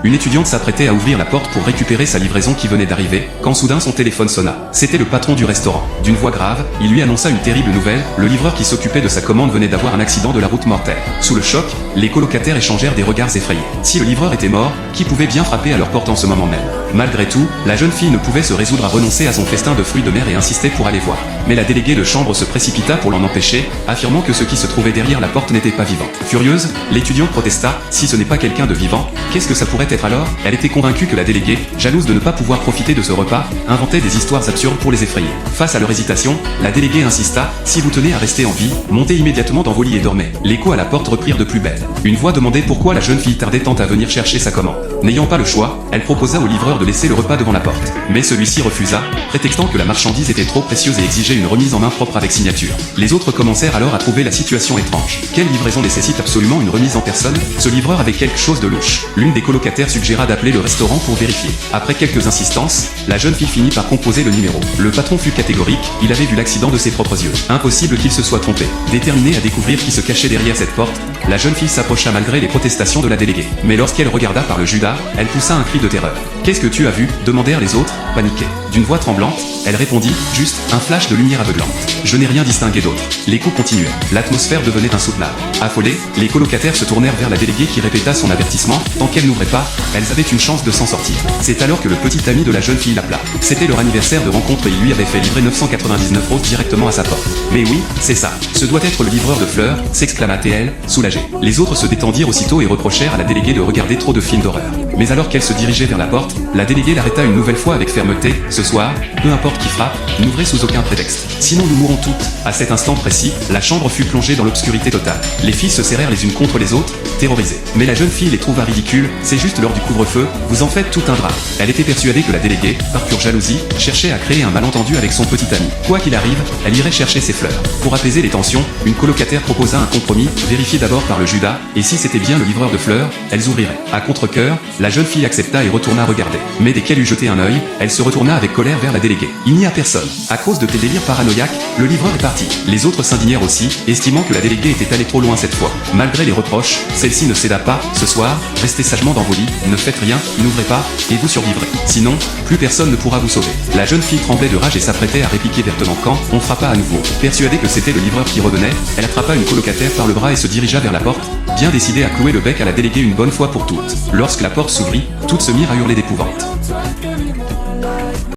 Une étudiante s'apprêtait à ouvrir la porte pour récupérer sa livraison qui venait d'arriver, quand soudain son téléphone sonna. C'était le patron du restaurant. D'une voix grave, il lui annonça une terrible nouvelle, le livreur qui s'occupait de sa commande venait d'avoir un accident de la route mortel. Sous le choc, les colocataires échangèrent des regards effrayés. Si le livreur était mort, qui pouvait bien frapper à leur porte en ce moment même? Malgré tout, la jeune fille ne pouvait se résoudre à renoncer à son festin de fruits de mer et insistait pour aller voir. Mais la déléguée de chambre se précipita pour l'en empêcher, affirmant que ce qui se trouvait derrière la porte n'était pas vivant. Furieuse, l'étudiante protesta, si ce n'est pas quelqu'un de vivant, qu'est-ce que ça pourrait être alors? Elle était convaincue que la déléguée, jalouse de ne pas pouvoir profiter de ce repas, inventait des histoires absurdes pour les effrayer. Face à leur hésitation, la déléguée insista, si vous tenez à rester en vie, montez immédiatement dans vos lits et dormez. L'écho à la porte reprirent de plus belle. Une voix demandait pourquoi la jeune fille tardait tant à venir chercher sa commande. N'ayant pas le choix, elle proposa au livreur de laisser le repas devant la porte. Mais celui-ci refusa, prétextant que la marchandise était trop précieuse et exigeait une remise en main propre avec signature. Les autres commencèrent alors à trouver la situation étrange. Quelle livraison nécessite absolument une remise en personne? Ce livreur avait quelque chose de louche. L'une des colocataires suggéra d'appeler le restaurant pour vérifier. Après quelques insistances, la jeune fille finit par composer le numéro. Le patron fut catégorique, il avait vu l'accident de ses propres yeux. Impossible qu'il se soit trompé. Déterminée à découvrir qui se cachait derrière cette porte, la jeune fille s'approcha malgré les protestations de la déléguée. Mais lorsqu'elle regarda par le judas, elle poussa un cri de terreur. Qu'est-ce que tu as vu? Demandèrent les autres, paniqués. D'une voix tremblante, elle répondit, juste, un flash de lumière aveuglante. Je n'ai rien distingué d'autre. Les coups continuaient. L'atmosphère devenait insoutenable. Affolés, les colocataires se tournèrent vers la déléguée qui répéta son avertissement, tant qu'elle n'ouvrait pas, elles avaient une chance de s'en sortir. C'est alors que le petit ami de la jeune fille l'appela. C'était leur anniversaire de rencontre et il lui avait fait livrer 999 roses directement à sa porte. Mais oui, c'est ça. Ce doit être le livreur de fleurs, s'exclama-t-elle, soulagée. Les autres se détendirent aussitôt et reprochèrent à la déléguée de regarder trop de films d'horreur. Mais alors qu'elle se dirigeait vers la porte, la déléguée l'arrêta une nouvelle fois avec fermeté. Ce soir, peu importe qui frappe, n'ouvrez sous aucun prétexte. Sinon nous mourrons toutes. À cet instant précis, la chambre fut plongée dans l'obscurité totale. Les filles se serrèrent les unes contre les autres, terrorisées. Mais la jeune fille les trouva ridicules, c'est juste l'heure du couvre-feu, vous en faites tout un drame. Elle était persuadée que la déléguée, par pure jalousie, cherchait à créer un malentendu avec son petit ami. Quoi qu'il arrive, elle irait chercher ses fleurs. Pour apaiser les tensions, une colocataire proposa un compromis, vérifié d'abord par le judas, et si c'était bien le livreur de fleurs, elles ouvriraient. À contre-cœur, la jeune fille accepta et retourna regarder. Mais dès qu'elle eut jeté un œil, elle se retourna avec colère vers la déléguée. Il n'y a personne. À cause de tes délires paranoïaques, le livreur est parti. Les autres s'indignèrent aussi, estimant que la déléguée était allée trop loin cette fois. Malgré les reproches, celle-ci ne céda pas. Ce soir, restez sagement dans vos lits, ne faites rien, n'ouvrez pas, et vous survivrez. Sinon, plus personne ne pourra vous sauver. La jeune fille tremblait de rage et s'apprêtait à répliquer vertement quand on frappa à nouveau. Persuadée que c'était le livreur qui revenait, elle attrapa une colocataire par le bras et se dirigea vers la porte, bien décidée à clouer le bec à la déléguée une bonne fois pour toutes. Lorsque la porte s'ouvrit, toutes se mirent à hurler d'épouvante.